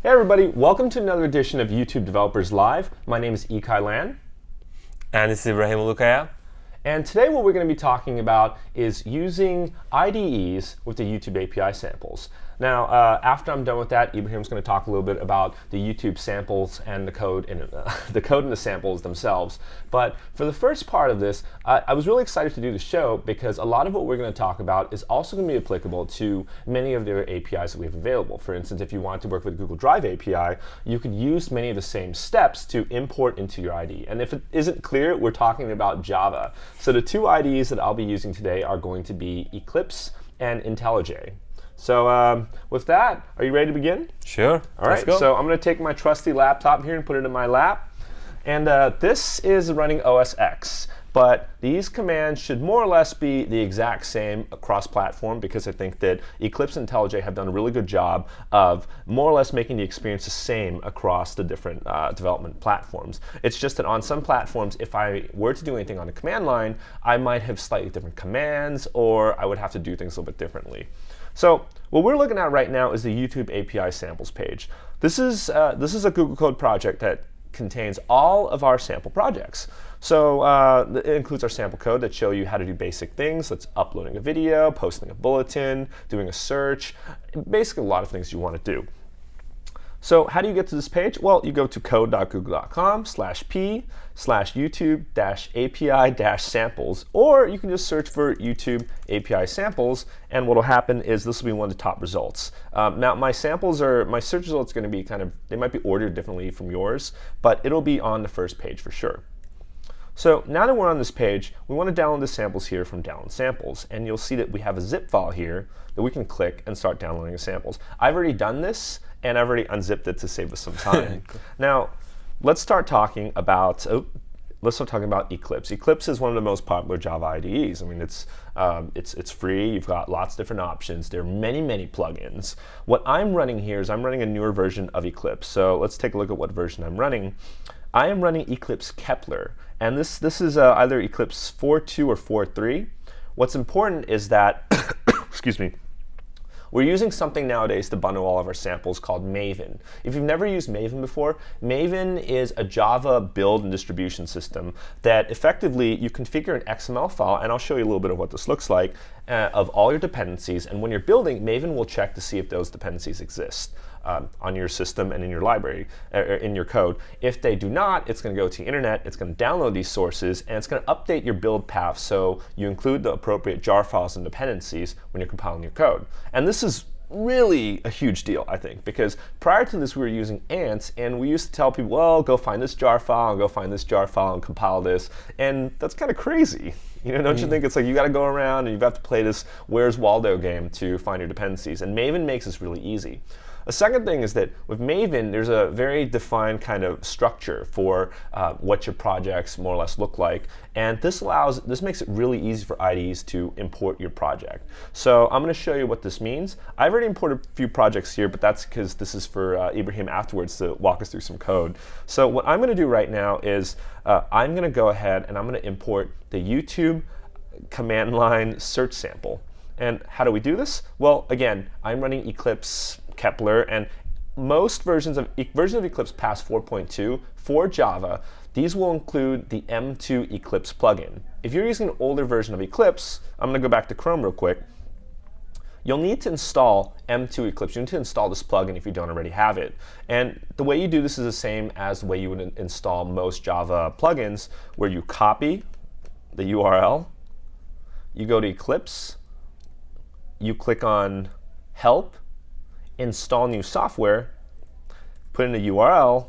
Hey everybody, welcome to another edition of YouTube Developers Live. My name is Ikai. And this is Ibrahim Ulukaya. And today what we're going to be talking about is using IDEs with the YouTube API samples. Now, after I'm done with that, Ibrahim's going to talk a little bit about the YouTube samples and the code and the samples themselves. But for the first part of this, I was really excited to do the show because a lot of what we're going to talk about is also going to be applicable to many of the APIs that we have available. For instance, if you want to work with Google Drive API, you could use many of the same steps to import into your IDE. And if it isn't clear, we're talking about Java. So the two IDEs that I'll be using today are going to be Eclipse and IntelliJ. So with that, are you ready to begin? Sure. All right, so I'm going to take my trusty laptop here and put it in my lap. And this is running OS X. But these commands should more or less be the exact same across platform because I think that Eclipse and IntelliJ have done a really good job of more or less making the experience the same across the different development platforms. It's just that on some platforms, if I were to do anything on the command line, I might have slightly different commands or I would have to do things a little bit differently. So what we're looking at right now is the YouTube API samples page. This is a Google Code project that contains all of our sample projects. So it includes our sample code that show you how to do basic things. That's uploading a video, posting a bulletin, doing a search, basically a lot of things you want to do. So how do you get to this page? Well, you go to code.google.com/p/YouTube-API-samples, or you can just search for YouTube API samples, and what will happen is this will be one of the top results. Now, my search results are going to be they might be ordered differently from yours, but it'll be on the first page for sure. So now that we're on this page, we want to download the samples here from Download Samples, and you'll see that we have a zip file here that we can click and start downloading the samples. I've already done this, and I've already unzipped it to save us some time. Cool. Now, let's start talking about Eclipse. Eclipse is one of the most popular Java IDEs. I mean, it's free. You've got lots of different options. There are many plugins. What I'm running here is I'm running a newer version of Eclipse. So let's take a look at what version I'm running. I am running Eclipse Kepler, and this is either Eclipse 4.2 or 4.3. What's important is that, excuse me, we're using something nowadays to bundle all of our samples called Maven. If you've never used Maven before, Maven is a Java build and distribution system that effectively you configure an XML file, and I'll show you a little bit of what this looks like, of all your dependencies. And when you're building, Maven will check to see if those dependencies exist on your system and in your library, or in your code. If they do not, it's going to go to the internet, it's going to download these sources, and it's going to update your build path so you include the appropriate jar files and dependencies when you're compiling your code. And this is really a huge deal, I think, because prior to this we were using ants, and we used to tell people, well, go find this jar file, and go find this jar file, and compile this, and that's kind of crazy. Don't you think? It's like you got to go around and you have to play this Where's Waldo game to find your dependencies, and Maven makes this really easy. A second thing is that with Maven, there's a very defined kind of structure for what your projects more or less look like, and this makes it really easy for IDEs to import your project. So I'm going to show you what this means. I've already imported a few projects here, but that's because this is for Ibrahim afterwards to walk us through some code. So what I'm going to do right now is I'm going to go ahead and I'm going to import the YouTube command line search sample. And how do we do this? Well, again, I'm running Eclipse Kepler, and most versions of Eclipse past 4.2 for Java, these will include the M2 Eclipse plugin. If you're using an older version of Eclipse, I'm going to go back to Chrome real quick. You'll need to install M2 Eclipse. You need to install this plugin if you don't already have it. And the way you do this is the same as the way you would install most Java plugins, where you copy the URL, you go to Eclipse, you click on Help, Install New Software, put in the URL,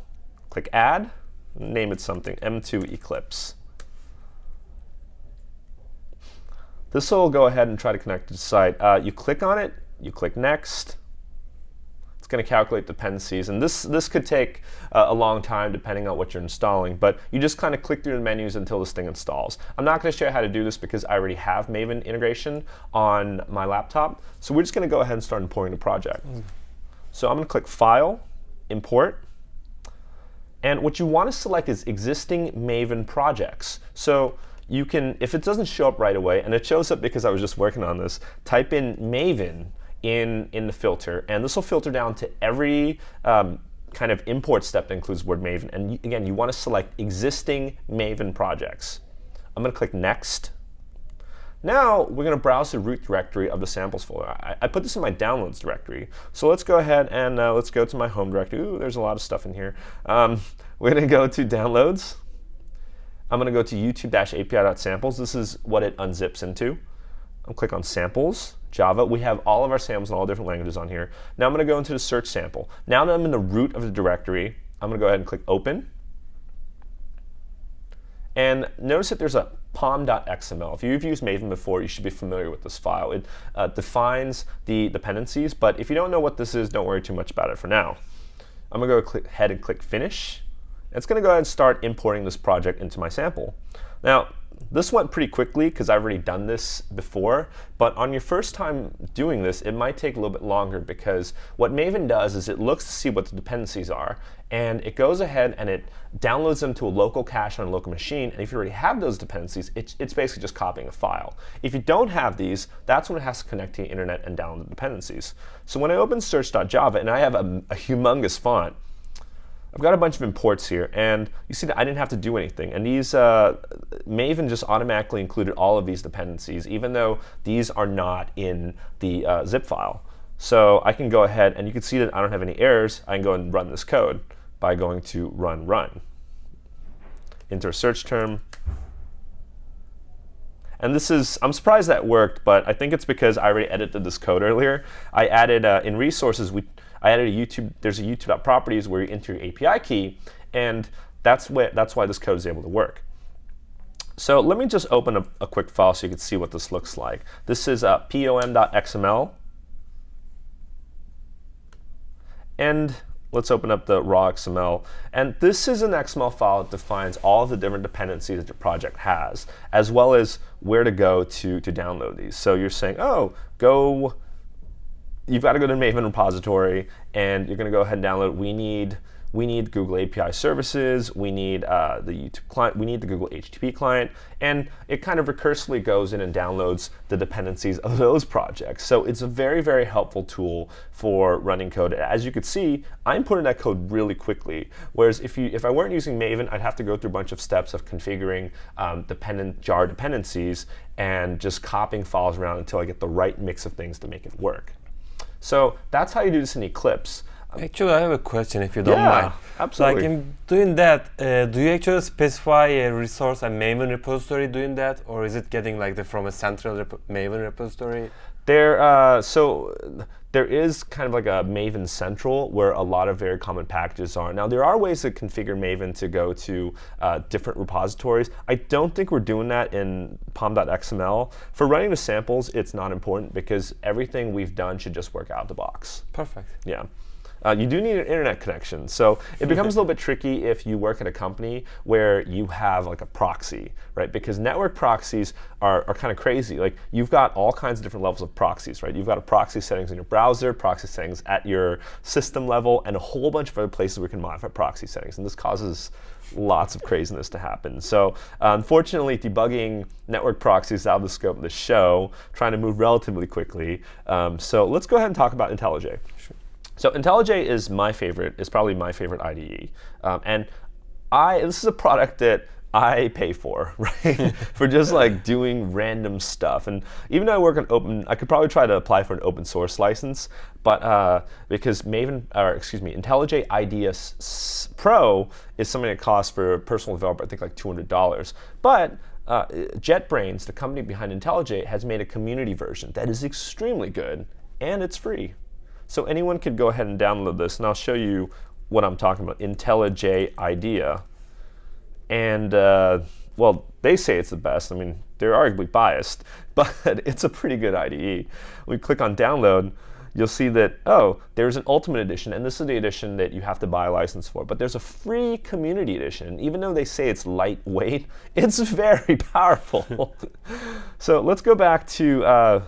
click Add, name it something, M2 Eclipse. This will go ahead and try to connect to the site. You click on it, you click Next. It's going to calculate dependencies, and this could take a long time depending on what you're installing, but you just kind of click through the menus until this thing installs. I'm not going to show you how to do this because I already have Maven integration on my laptop, so we're just going to go ahead and start importing the project. So I'm going to click File, Import, and what you want to select is existing Maven projects. So you can, if it doesn't show up right away, and it shows up because I was just working on this, type in Maven in the filter, and this will filter down to every kind of import step that includes word Maven. And again, you want to select existing Maven projects. I'm going to click Next. Now we're going to browse the root directory of the samples folder. I put this in my downloads directory. So let's go ahead and let's go to my home directory. Ooh, there's a lot of stuff in here. We're going to go to downloads. I'm going to go to youtube-api.samples. This is what it unzips into. I'll click on samples, Java. We have all of our samples in all different languages on here. Now I'm going to go into the search sample. Now that I'm in the root of the directory, I'm going to go ahead and click open. And notice that there's a pom.xml. If you've used Maven before, you should be familiar with this file. It defines the dependencies, but if you don't know what this is, don't worry too much about it for now. I'm going to go ahead and click Finish. It's going to go ahead and start importing this project into my sample. Now, this went pretty quickly because I've already done this before, but on your first time doing this, it might take a little bit longer because what Maven does is it looks to see what the dependencies are, and it goes ahead and it downloads them to a local cache on a local machine, and if you already have those dependencies, it's basically just copying a file. If you don't have these, that's when it has to connect to the internet and download the dependencies. So when I open search.java, and I have a humongous font, I've got a bunch of imports here, and you see that I didn't have to do anything. And these, Maven just automatically included all of these dependencies, even though these are not in the zip file. So I can go ahead, and you can see that I don't have any errors. I can go and run this code by going to run. Enter a search term. And this is, I'm surprised that worked, but I think it's because I already edited this code earlier. I added, in resources, I added a YouTube, there's a YouTube.properties where you enter your API key, and that's why this code is able to work. So let me just open a quick file so you can see what this looks like. This is pom.xml. And let's open up the raw XML. And this is an XML file that defines all of the different dependencies that your project has, as well as where to go to download these. So you're saying, oh, you've got to go to the Maven repository, and you're going to go ahead and download. We need Google API services. We need the YouTube client. We need the Google HTTP client, and it kind of recursively goes in and downloads the dependencies of those projects. So it's a very, very helpful tool for running code. As you can see, I'm putting that code really quickly. Whereas if I weren't using Maven, I'd have to go through a bunch of steps of configuring jar dependencies and just copying files around until I get the right mix of things to make it work. So that's how you do this in Eclipse. Actually, I have a question, if you don't mind. Absolutely. Like in doing that, do you actually specify a resource, a Maven repository doing that, or is it getting like from a central Maven repository? There is kind of like a Maven Central where a lot of very common packages are. Now, there are ways to configure Maven to go to different repositories. I don't think we're doing that in pom.xml. For running the samples, it's not important because everything we've done should just work out of the box. Perfect. Yeah. You do need an internet connection. So it becomes a little bit tricky if you work at a company where you have like a proxy, right? Because network proxies are kind of crazy. Like you've got all kinds of different levels of proxies, right? You've got a proxy settings in your browser, proxy settings at your system level, and a whole bunch of other places where we can modify proxy settings. And this causes lots of craziness to happen. So unfortunately, debugging network proxies out of the scope of the show, trying to move relatively quickly. So let's go ahead and talk about IntelliJ. Sure. So IntelliJ is probably my favorite IDE. And this is a product that I pay for, right? For just like doing random stuff. And even though I work on I could probably try to apply for an open source license, but because IntelliJ IDE Pro is something that costs for a personal developer, I think like $200. But JetBrains, the company behind IntelliJ, has made a community version that is extremely good, and it's free. So anyone could go ahead and download this, and I'll show you what I'm talking about, IntelliJ IDEA. And, well, they say it's the best. I mean, they're arguably biased, but it's a pretty good IDE. When we click on download, you'll see that, oh, there's an Ultimate Edition, and this is the edition that you have to buy a license for. But there's a free community edition. Even though they say it's lightweight, it's very powerful. So let's go back to...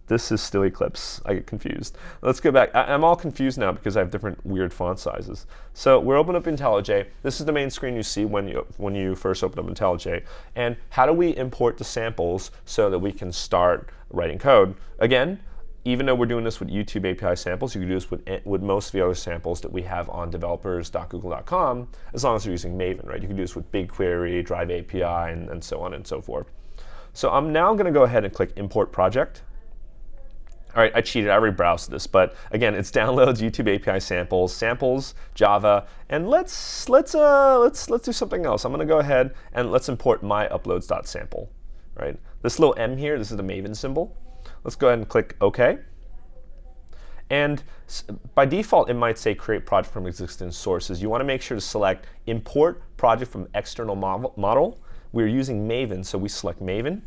this is still Eclipse. I get confused. Let's go back. I'm all confused now because I have different weird font sizes. So we're opening up IntelliJ. This is the main screen you see when you first open up IntelliJ. And how do we import the samples so that we can start writing code? Again, even though we're doing this with YouTube API samples, you can do this with most of the other samples that we have on developers.google.com, as long as you're using Maven, right? You can do this with BigQuery, Drive API, and so on and so forth. So I'm now going to go ahead and click Import Project. All right, I cheated. I already browsed this, but again, it's downloads, YouTube API samples, Java, and let's do something else. I'm going to go ahead and let's import my uploads.sample. Right? This little M here, this is the Maven symbol. Let's go ahead and click OK. And by default, it might say create project from existing sources. You want to make sure to select import project from external model. We're using Maven, so we select Maven.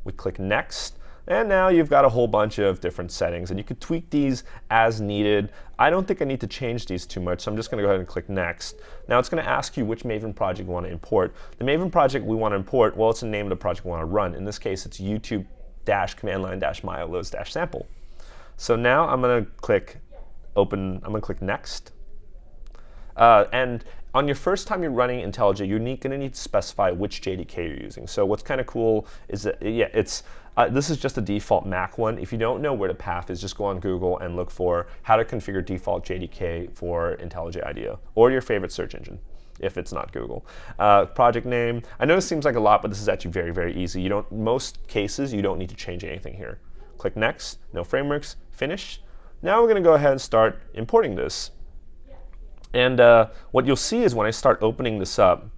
We click next. And now you've got a whole bunch of different settings, and you could tweak these as needed. I don't think I need to change these too much, so I'm just going to go ahead and click Next. Now it's going to ask you which Maven project you want to import. The Maven project we want to import, well, it's the name of the project we want to run. In this case, it's YouTube-command-line-myuploads-sample. So now I'm going to click Open. I'm going to click Next. And on your first time you're running IntelliJ, you're going to need to specify which JDK you're using. So what's kind of cool is that, this is just a default Mac one. If you don't know where the path is, just go on Google and look for how to configure default JDK for IntelliJ IDEA, or your favorite search engine, if it's not Google. Project name, I know this seems like a lot, but this is actually very, very easy. Most cases, you don't need to change anything here. Click Next, no frameworks, Finish. Now we're going to go ahead and start importing this. And what you'll see is when I start opening this up,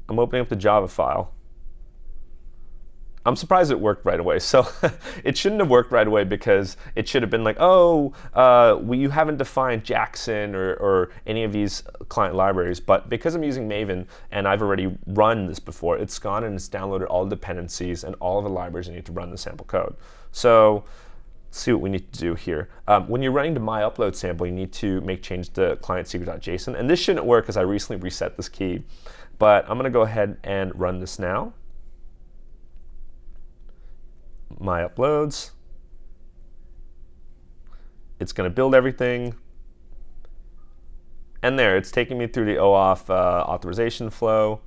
I'm opening up the Java file. I'm surprised it worked right away. So it shouldn't have worked right away, because it should have been like, you haven't defined Jackson or any of these client libraries. But because I'm using Maven and I've already run this before, it's gone and it's downloaded all the dependencies and all of the libraries I need to run the sample code. So let's see what we need to do here. When you're running the myUpload sample, you need to make change to client secret.json. And this shouldn't work because I recently reset this key. But I'm going to go ahead and run this now. myUploads. It's going to build everything. And there, it's taking me through the OAuth authorization flow.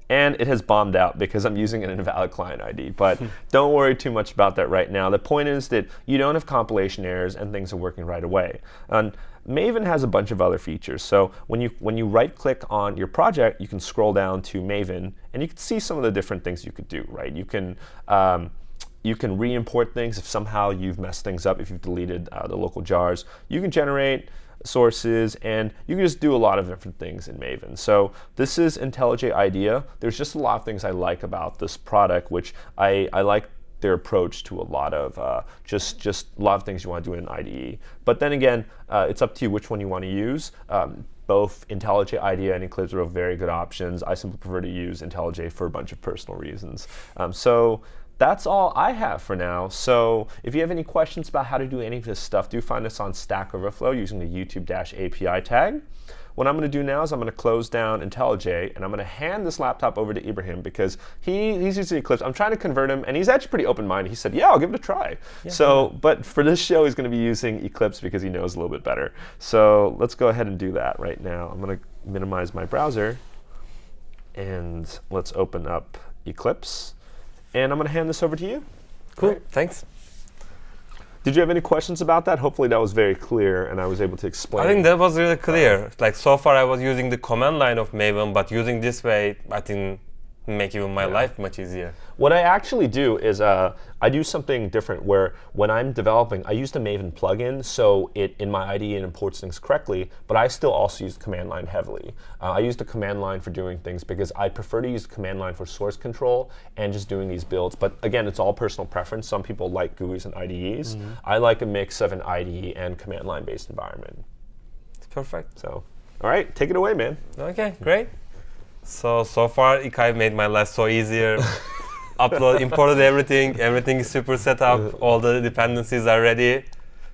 And it has bombed out because I'm using an invalid client ID. But don't worry too much about that right now. The point is that you don't have compilation errors and things are working right away. And Maven has a bunch of other features. So when you right-click on your project, you can scroll down to Maven, and you can see some of the different things you could do. Right? You can re-import things if somehow you've messed things up, if you've deleted the local jars. You can generate sources, and you can just do a lot of different things in Maven. So this is IntelliJ IDEA. There's just a lot of things I like about this product, which I like their approach to a lot of just a lot of things you want to do in IDE. But then again, it's up to you which one you want to use. Both IntelliJ IDEA and Eclipse are very good options. I simply prefer to use IntelliJ for a bunch of personal reasons. So that's all I have for now. So if you have any questions about how to do any of this stuff, do find us on Stack Overflow using the YouTube-API tag. What I'm going to do now is I'm going to close down IntelliJ, and I'm going to hand this laptop over to Ibrahim because he's using Eclipse. I'm trying to convert him, and he's actually pretty open-minded. He said, yeah, I'll give it a try. Yeah, but for this show, he's going to be using Eclipse because he knows a little bit better. So let's go ahead and do that right now. I'm going to minimize my browser, and let's open up Eclipse. And I'm going to hand this over to you. Cool, Right. Thanks. Did you have any questions about that? Hopefully that was very clear and I was able to explain. I think that was really clear. Like so far I was using the command line of Maven, but using this way, I think make even my life much easier. What I actually do is I do something different where when I'm developing, I use the Maven plugin, so in my IDE it imports things correctly, but I still also use the command line heavily. I use the command line for doing things because I prefer to use the command line for source control and just doing these builds. But again, it's all personal preference. Some people like GUIs and IDEs. Mm-hmm. I like a mix of an IDE and command line based environment. It's perfect. So, all right, take it away, man. Okay, great. So far, Ikai made my life so easier. Imported everything. Everything is super set up. All the dependencies are ready.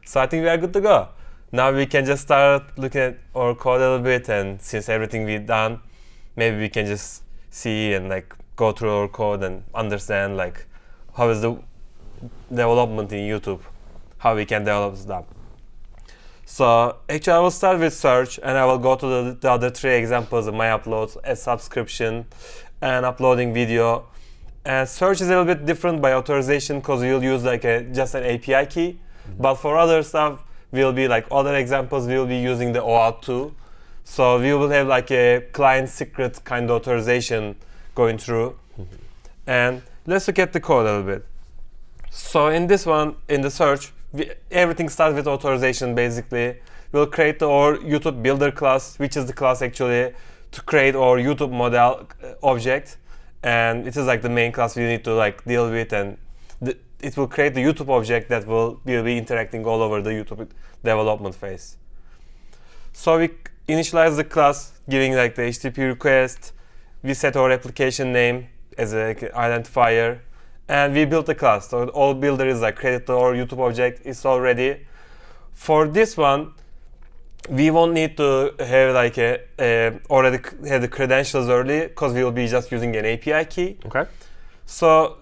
So I think we are good to go. Now we can just start looking at our code a little bit, and since everything we've done, maybe we can just see and like go through our code and understand like how is the development in YouTube, how we can develop stuff. So actually I will start with search, and I will go to the other three examples of my uploads, a subscription and uploading video. And search is a little bit different by authorization because you'll use like just an API key. But for other stuff, we'll be like other examples, we'll be using the OAuth 2. So we will have like a client secret kind of authorization going through. And let's look at the code a little bit. So in this one, in the search, everything starts with authorization basically. We'll create our YouTube builder class, which is the class actually to create our YouTube model object. And it is like the main class we need to like deal with, and it will create the YouTube object that will be interacting all over the YouTube development phase. So we initialize the class, giving like the HTTP request. We set our application name as an identifier, and we built the class. So all builder is like created to our YouTube object. It's all ready. For this one, we won't need to have like already have the credentials early because we will be just using an API key. Okay. So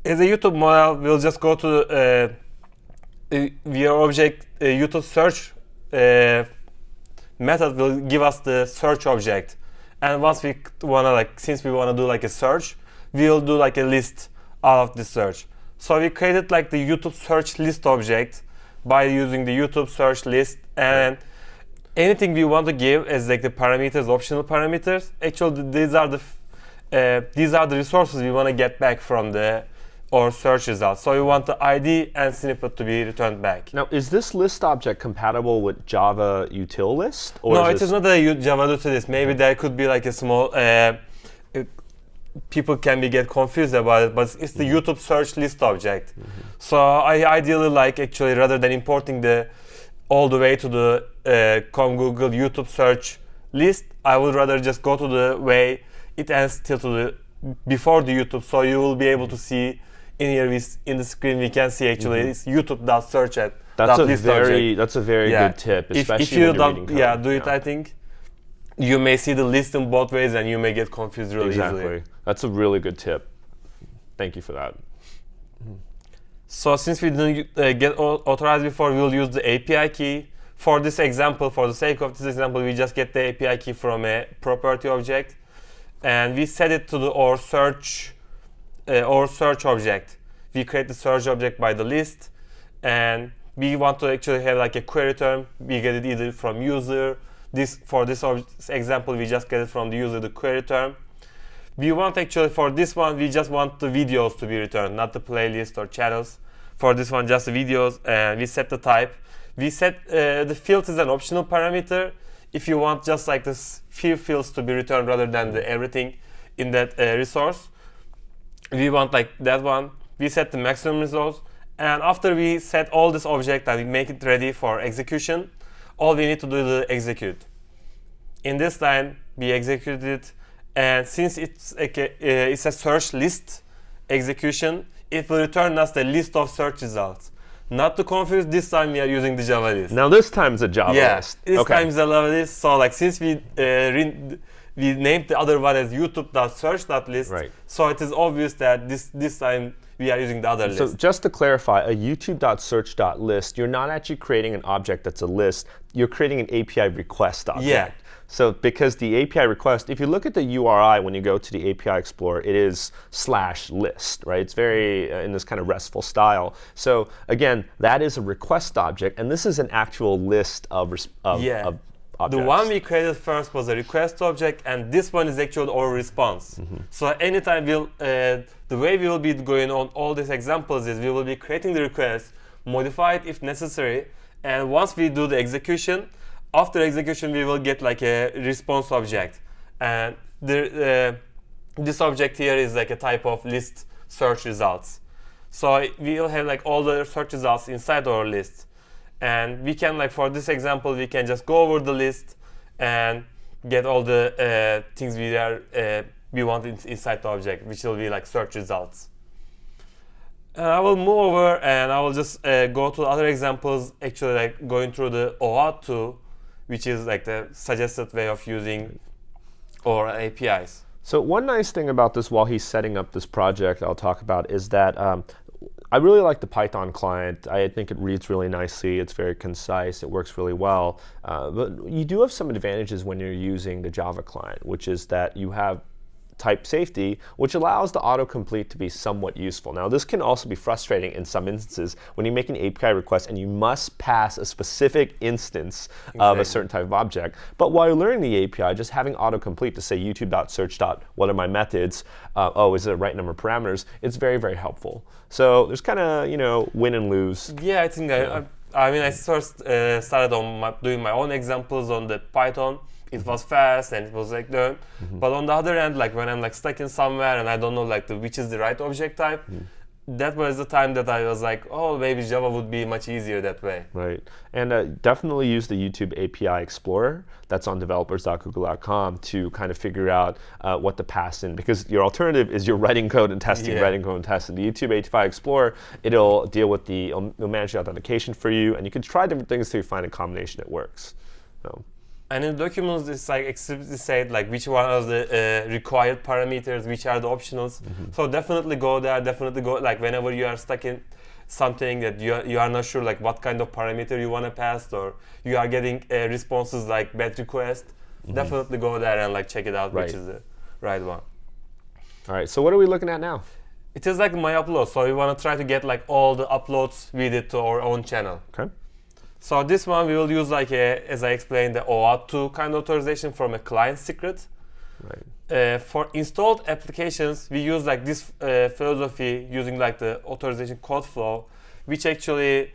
as a YouTube model, we'll just go to via object YouTube search method will give us the search object. And once we wanna like, since we wanna do like a search, we'll do like a list out of the search. So we created like the YouTube search list object by using the YouTube search list, and anything we want to give as like the parameters, optional parameters. Actually, these are the resources we want to get back from our search results. So we want the ID and snippet to be returned back. Now, is this list object compatible with Java util list? Or No, it is not a Java util list. Maybe there could be like a small. People can get confused about it, but it's the YouTube search list object. So I ideally like actually rather than importing all the way to the Google YouTube search list, I would rather just go to the way it ends till to before the YouTube. So you will be able to see in here in the screen we can see actually it's YouTube.search at that's a list very object. That's a very good tip, especially if you when you're don't reading code. do it, I think you may see the list in both ways and you may get confused really easily. That's a really good tip. Thank you for that. So since we didn't get authorized before, we'll use the API key. For this example, for the sake of this example, we just get the API key from a property object, and we set it to our search object. We create the search object by the list, and we want to actually have like a query term. We get it either from user. For this example, we just get it from the user, the query term. We want actually for this one, we just want the videos to be returned, not the playlist or channels. For this one, just the videos, and we set the type. We set the field is an optional parameter. If you want just like this few fields to be returned rather than everything in that resource, we want like that one. We set the maximum results, and after we set all this object and we make it ready for execution, all we need to do is execute. In this line, we execute it. And since it's a search list execution, it will return us the list of search results. Not to confuse, this time we are using the Java list. Now this time's a Java list. This time is a Java list. So like since we named the other one as youtube.search.list, so it is obvious that this time we are using the other list. So just to clarify, a youtube.search.list, you're not actually creating an object that's a list. You're creating an API request object. Yeah. So because the API request, if you look at the URI when you go to the API Explorer, it is /list, right? It's very in this kind of RESTful style. So again, that is a request object, and this is an actual list of objects. The one we created first was a request object, and this one is actually our response. So anytime the way we will be going on all these examples is we will be creating the request, modify it if necessary, and once we do the execution, after execution we will get like a response object, and this object here is like a type of list search results. So we will have like all the search results inside our list, and we can like for this example we can just go over the list and get all the things we want inside the object, which will be like search results. And I will move over and I will just go to other examples, actually like going through the OAuth 2, which is like the suggested way of using our APIs. So one nice thing about this while he's setting up this project I'll talk about is that I really like the Python client. I think it reads really nicely. It's very concise. It works really well. But you do have some advantages when you're using the Java client, which is that you have type safety, which allows the autocomplete to be somewhat useful. Now, this can also be frustrating in some instances when you make an API request and you must pass a specific instance of a certain type of object. But while you're learning the API, just having autocomplete to say youtube.search. What are my methods? Is it the right number of parameters? It's very, very helpful. So there's kind of, win and lose. Yeah, I think I first started on doing my own examples on the Python. It was fast and it was like done. But on the other end, like when I'm like stuck in somewhere and I don't know like which is the right object type, that was the time that I was like, oh, maybe Java would be much easier that way. Right. And definitely use the YouTube API Explorer that's on developers.google.com to kind of figure out what to pass in. Because your alternative is you're writing code and testing, writing code and testing. The YouTube API Explorer, it'll deal with it'll manage the authentication for you, and you can try different things till you find a combination that works. So. And in documents, it's like explicitly said like which one are the required parameters, which are the optionals. So definitely go there. Definitely go like whenever you are stuck in something that you are not sure like what kind of parameter you want to pass, or you are getting responses like bad request. Definitely go there and like check it out, which is the right one. All right. So what are we looking at now? It is like my upload. So we want to try to get like all the uploads we did to our own channel. Okay. So this one we will use like as I explained, the OAuth 2 kind of authorization from a client secret. Right. For installed applications, we use like this philosophy using like the authorization code flow, which actually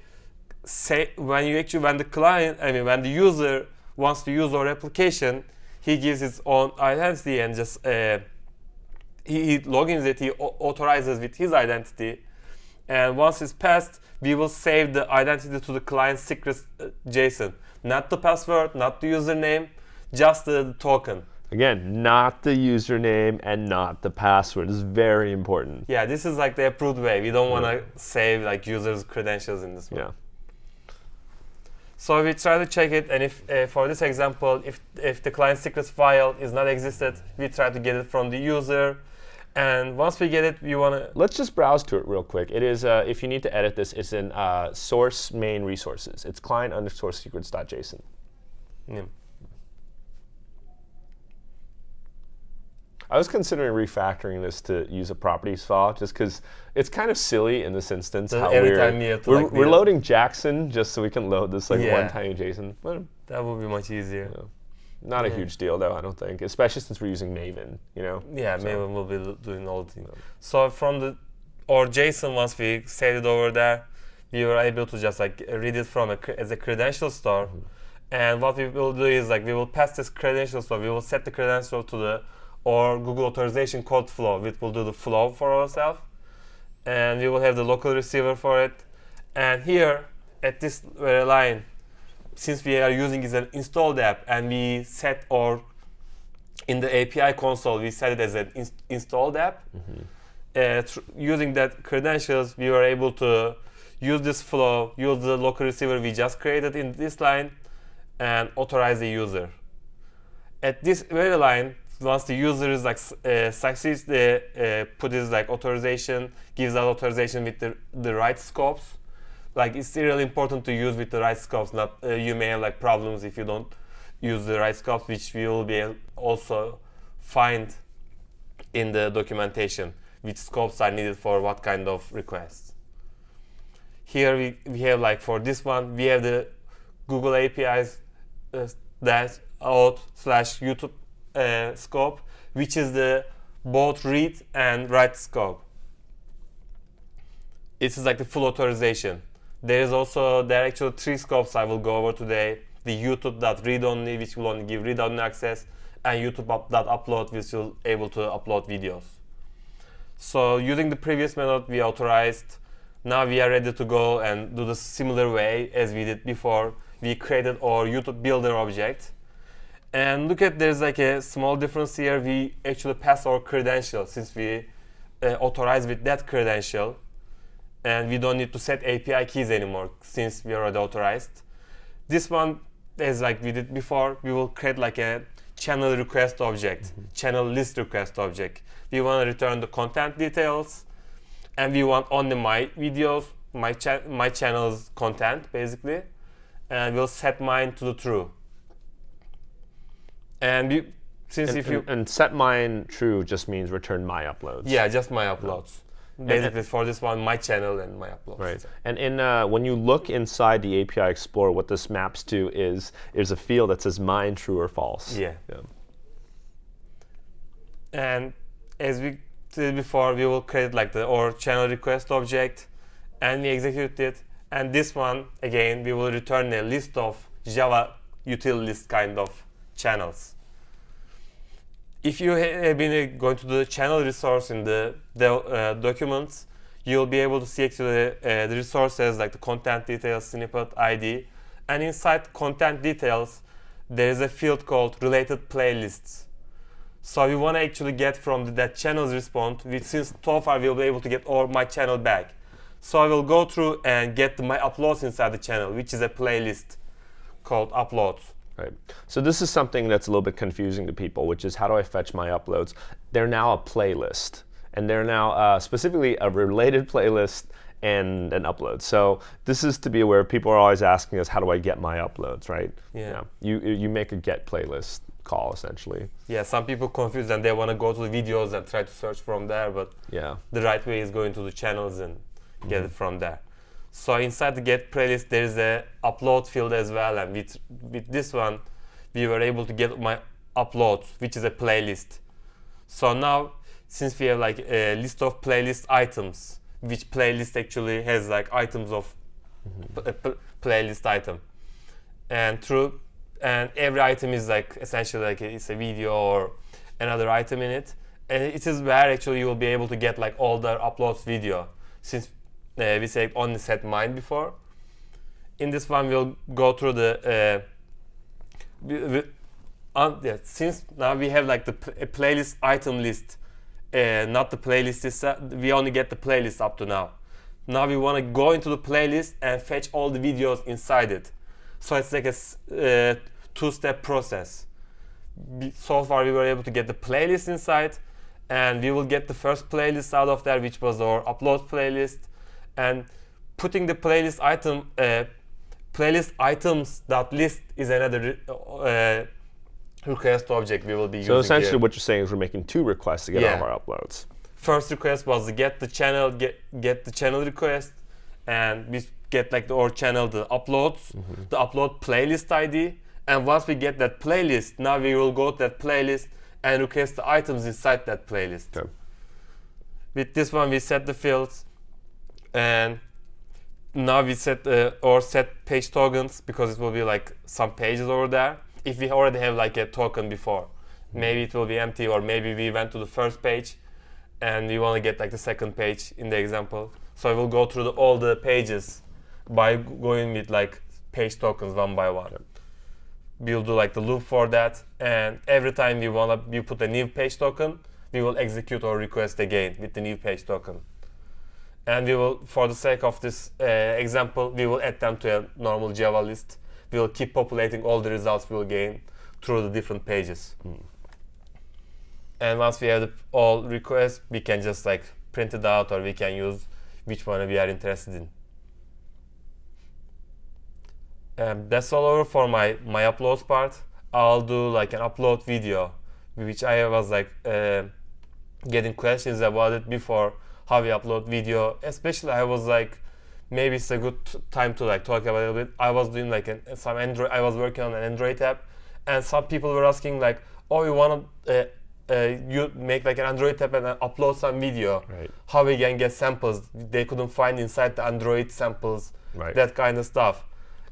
say when the user wants to use our application, he gives his own identity and just he logins it, he authorizes with his identity, and once it's passed, we will save the identity to the client secret JSON, not the password, not the username, just the token. Again, not the username and not the password. This is very important. Yeah, this is like the approved way. We don't want to save like users' credentials in this way. Yeah. So we try to check it, and if for this example, if the client secrets file is not existed, we try to get it from the user. And once we get it, we want to... Let's just browse to it real quick. It is, if you need to edit this, it's in source main resources. It's client_secrets.json. Yeah. I was considering refactoring this to use a properties file just because it's kind of silly in this instance. So how we're loading Jackson just so we can load this like one tiny JSON. But, that would be much easier. Not a huge deal though, I don't think, especially since we're using Maven, Yeah, so. Maven will be doing all the things. So from or JSON, once we set it over there, we were able to just like read it from as a credential store. And what we will do is like we will pass this credential store, we will set the credential to or Google authorization code flow, which will do the flow for ourselves. And we will have the local receiver for it. And here at this very line, since we are using is an installed app, and we set in the API console, we set it as an installed app. Using that credentials, we were able to use this flow, use the local receiver we just created in this line, and authorize the user. At this very line, once the user is like succeeds, put his like authorization, gives that authorization with the right scopes. Like it's really important to use with the right scopes. Not you may have like problems if you don't use the right scopes, which we will be also find in the documentation. Which scopes are needed for what kind of requests. Here we have like for this one we have the Google APIs dash out/YouTube scope, which is the both read and write scope. It is like the full authorization. There are actually 3 scopes I will go over today. The YouTube.read-only, which will only give read-only access, and YouTube.upload, which will able to upload videos. So using the previous method we authorized, now we are ready to go and do the similar way as we did before. We created our YouTube builder object. And look at, there's like a small difference here. We actually pass our credential since we authorize with that credential. And we don't need to set API keys anymore since we already authorized. This one is like we did before. We will create like a channel request object, channel list request object. We want to return the content details, and we want only my videos, my channel's content basically, and we'll set mine to the true. And since if you and set mine true just means return my uploads. yeah, just my uploads. Basically, for this one, my channel and my uploads. Right. And in when you look inside the API Explorer, what this maps to is there's a field that says mine true or false. Yeah. And as we did before, we will create like our channel request object, and we execute it. And this one, again, we will return a list of Java util list kind of channels. If you have been going to the channel resource in the documents, you'll be able to see actually the resources like the content details, snippet, ID. And inside content details, there is a field called related playlists. So we want to actually get from that channel's response, which since so far we'll be able to get all my channel back. So I will go through and get my uploads inside the channel, which is a playlist called uploads. Right. So this is something that's a little bit confusing to people, which is how do I fetch my uploads? They're now a playlist, and they're now specifically a related playlist and an upload. So this is to be aware. People are always asking us, how do I get my uploads, right? Yeah. You make a get playlist call essentially. Yeah, some people confused and they want to go to the videos and try to search from there, but yeah, the right way is going to the channels and get it from there. So inside the get playlist, there is a upload field as well, and with this one, we were able to get my uploads, which is a playlist. So now, since we have like a list of playlist items, which playlist actually has like items of playlist item, and every item is like essentially like it's a video or another item in it, and it is where actually you will be able to get like all the uploads video, since we said only set mine before. In this one, we'll go through the since now we have like the playlist item list, not the playlist itself. We only get the playlist up to now. Now we want to go into the playlist and fetch all the videos inside it. So it's like a two-step process. So far we were able to get the playlist inside, and we will get the first playlist out of there, which was our upload playlist. And putting the playlist item, playlist items.list is another request object we will be using. So essentially here. what you're saying is we're making two requests to get all of our uploads. First request was to get the channel, get the channel request, and we get like our channel the uploads, the upload playlist ID. And once we get that playlist, now we will go to that playlist and request the items inside that playlist. Okay. With this one, we set the fields. And now we set set page tokens, because it will be like some pages over there. If we already have like a token before, maybe it will be empty, or maybe we went to the first page and we want to get like the second page in the example. So I will go through all the pages by going with like page tokens one by one. We'll do like the loop for that, and every time we put a new page token, we will execute our request again with the new page token. And we will, for the sake of this example, we will add them to a normal Java list. We will keep populating all the results we will gain through the different pages. And once we have all requests, we can just like print it out, or we can use which one we are interested in. That's all over for my uploads part. I'll do like an upload video, which I was like getting questions about it before. How we upload video, especially I was like, maybe it's a good time to like talk about it a little bit. I was doing like some Android. I was working on an Android app, and some people were asking like, "Oh, you want to you make like an Android app and upload some video? Right. How we can get samples? They couldn't find inside the Android samples, that kind of stuff."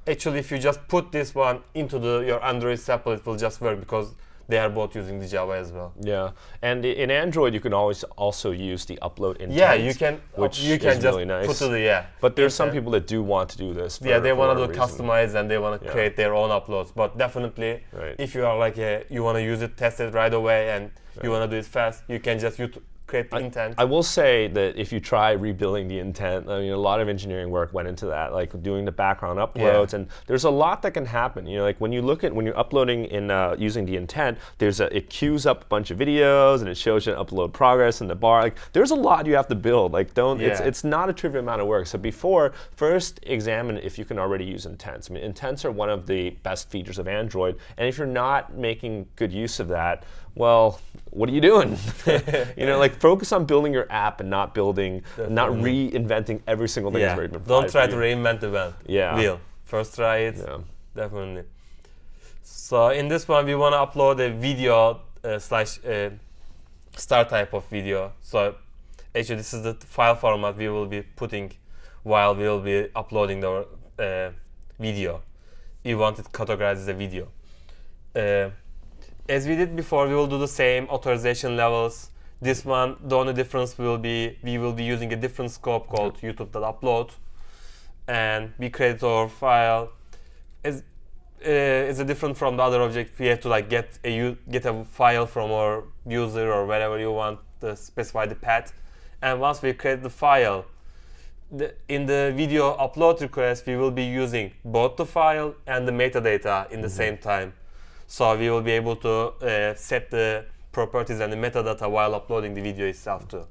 Actually, if you just put this one into your Android sample, it will just work, because they are both using the Java as well. Yeah, and in Android you can always also use the upload intent. Yeah, you can. Which you can is just really nice. put to the But there's some people that do want to do this. They want to do customize, and they want to create their own uploads. But definitely, if you are like you want to use it, test it right away, and you want to do it fast, you can just create the intent. I will say that if you try rebuilding the intent, I mean, a lot of engineering work went into that, like doing the background uploads, and there's a lot that can happen. You know, like when you're uploading in using the intent, it queues up a bunch of videos, and it shows you upload progress in the bar. Like there's a lot you have to build. Like it's not a trivial amount of work. So first examine if you can already use intents. I mean, intents are one of the best features of Android, and if you're not making good use of that, well, what are you doing? You know, like focus on building your app and not building, not reinventing every single thing that's already been Don't try to you. reinvent the wheel. First try it. Yeah. Definitely. So in this one, we want to upload a video slash star type of video. So actually, this is the file format we will be putting while we will be uploading the video. We want it categorized as a video. As we did before, we will do the same authorization levels. This one, the only difference will be we will be using a different scope called YouTube.upload, and we create our file. Is different from the other object. We have to like get a file from our user or wherever you want to specify the path. And once we create the file, in the video upload request, we will be using both the file and the metadata in the same time. So we will be able to set the properties and the metadata while uploading the video itself too.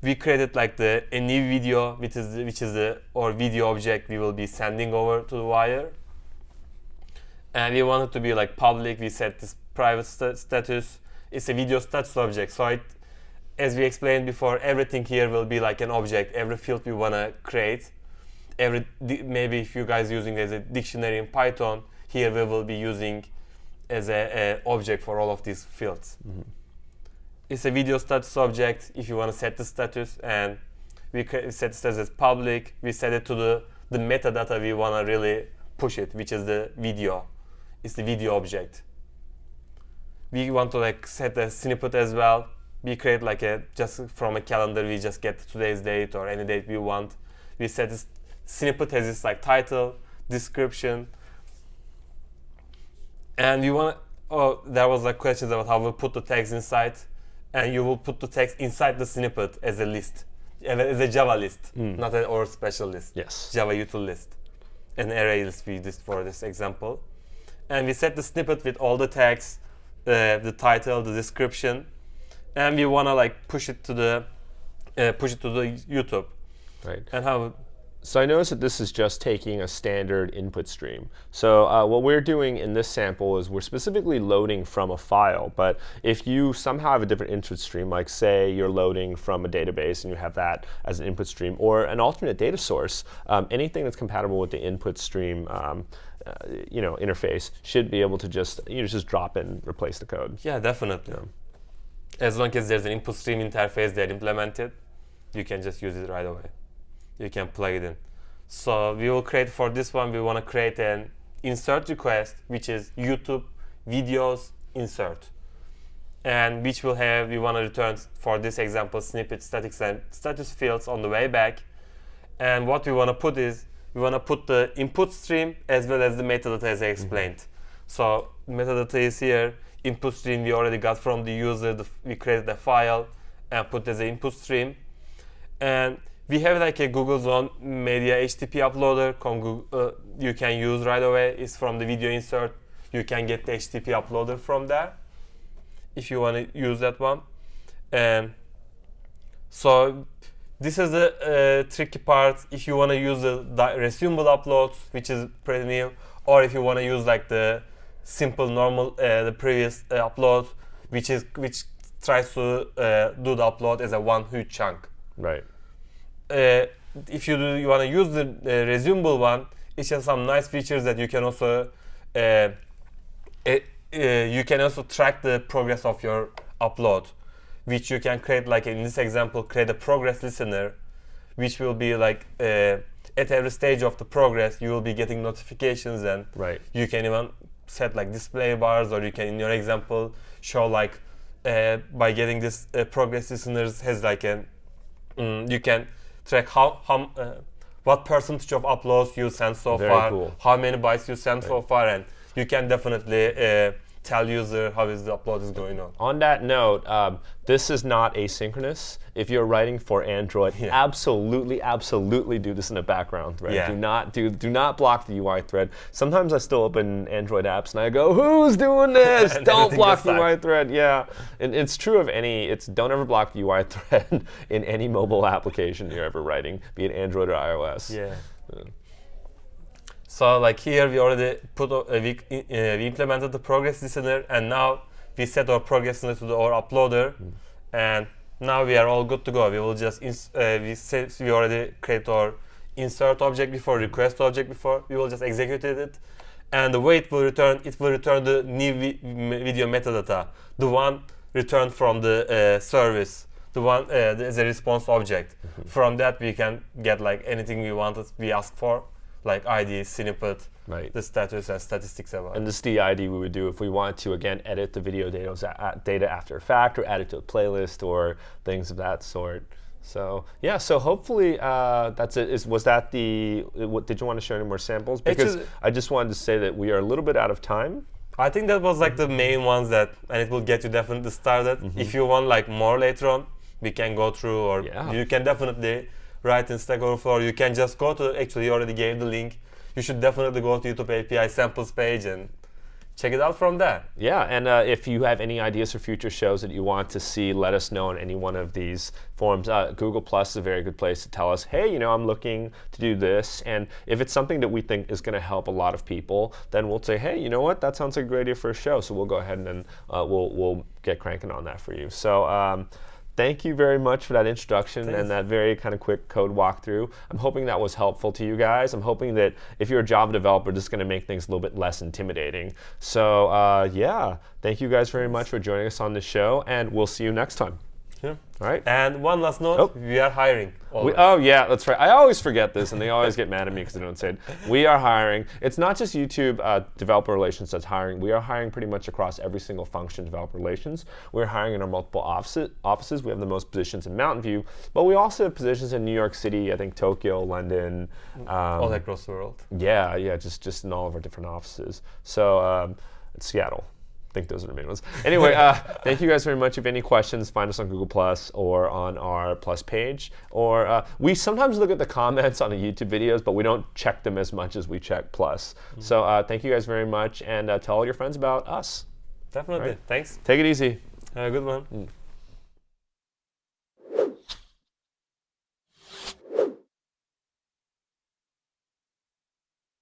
We created like a new video, which is our video object we will be sending over to the wire. And we want it to be like public. We set this private status. It's a video status object. So as we explained before, everything here will be like an object. Every field we want to create. Maybe if you guys using as a dictionary in Python, here we will be using as a object for all of these fields. It's a video status object. If you want to set the status, and we set the status as public, we set it to the metadata we want to really push it, which is the video. It's the video object. We want to like set a snippet as well. We create like just from a calendar, we just get today's date or any date we want. We set this snippet as its like title, description, and we want. There was like questions about how we put the text inside, and you will put the text inside the snippet as a list, as a Java list, not an or special list. Yes. Java util list, an array list we did for this example. And we set the snippet with all the tags, the title, the description, and we wanna like push it to the YouTube. Right. And how? So I noticed that this is just taking a standard input stream. So what we're doing in this sample is we're specifically loading from a file. But if you somehow have a different input stream, like say you're loading from a database and you have that as an input stream, or an alternate data source, anything that's compatible with the input stream interface should be able to just drop in, replace the code. Yeah, definitely. As long as there's an input stream interface that implemented, you can just use it right away. You can plug it in. So we will create for this one. We want to create an insert request, which is YouTube videos insert, and which will have we want to return for this example snippet statics and status fields on the way back. And what we want to put is we want to put the input stream as well as the metadata as I explained. So metadata is here. Input stream we already got from the user. We created a file and put as an input stream. And we have like a Google Zone Media HTTP uploader you can use right away. It's from the video insert. You can get the HTTP uploader from there if you want to use that one. And so this is the tricky part. If you want to use the resumable uploads, which is pretty new, or if you want to use like the simple normal the previous upload, which tries to do the upload as a one huge chunk. Right. If you want to use the resumable one, it has some nice features that you can also track the progress of your upload, which you can create, like in this example, create a progress listener, which will be like at every stage of the progress you will be getting notifications, and you can even set like display bars, or you can in your example show like by getting this progress listeners has like you can track what percentage of uploads you sent so far, cool. how many bytes you sent so far, and you can definitely tell user how is the upload is going on. On that note, this is not asynchronous. If you're writing for Android, absolutely do this in the background thread. Do not block the UI thread. Sometimes I still open Android apps and I go, who's doing this? Don't block the UI thread. Yeah, and it's true of don't ever block the UI thread in any mobile application you're ever writing, be it Android or iOS. So like here we already we implemented the progress listener, and now we set our progression to our uploader, and now we are all good to go. We will just we already create our insert object before, request object before. We will just execute it, and the way it will return the new video metadata, the one returned from the service, the one as a response object. From that we can get like anything we ask for, like ID, snippet, Right. the status and statistics about it. And this is the ID we would do if we wanted to, again, edit the video data after a fact, or add it to a playlist, or things of that sort. So yeah, so hopefully that's it. Was that did you want to show any more samples? Because I just wanted to say that we are a little bit out of time. I think that was like the main ones and it will get you definitely started. If you want like more later on, we can go through, or you can definitely write in Stack Overflow. You can just go to, actually you already gave the link. You should definitely go to YouTube API samples page and check it out from there. Yeah, and if you have any ideas for future shows that you want to see, let us know on any one of these forums. Google Plus is a very good place to tell us, hey, I'm looking to do this. And if it's something that we think is going to help a lot of people, then we'll say, hey, you know what, that sounds like a great idea for a show. So we'll go ahead and then we'll get cranking on that for you. So thank you very much for that introduction and that very kind of quick code walkthrough. I'm hoping that was helpful to you guys. I'm hoping that if you're a Java developer, this is going to make things a little bit less intimidating. So yeah, thank you guys very much for joining us on the show, and we'll see you next time. Yeah. All right. And one last note, we are hiring. Oh yeah, that's right. I always forget this, and they always get mad at me because I don't say it. We are hiring. It's not just YouTube developer relations that's hiring. We are hiring pretty much across every single function of developer relations. We're hiring in our multiple offices. We have the most positions in Mountain View, but we also have positions in New York City, I think Tokyo, London. All across the world. Yeah, just in all of our different offices. So Seattle. I think those are the main ones. Anyway, thank you guys very much. If you have any questions, find us on Google Plus or on our Plus page. Or we sometimes look at the comments on the YouTube videos, but we don't check them as much as we check Plus. So thank you guys very much, and tell all your friends about us. Definitely. Right. Thanks. Take it easy. Have a good one.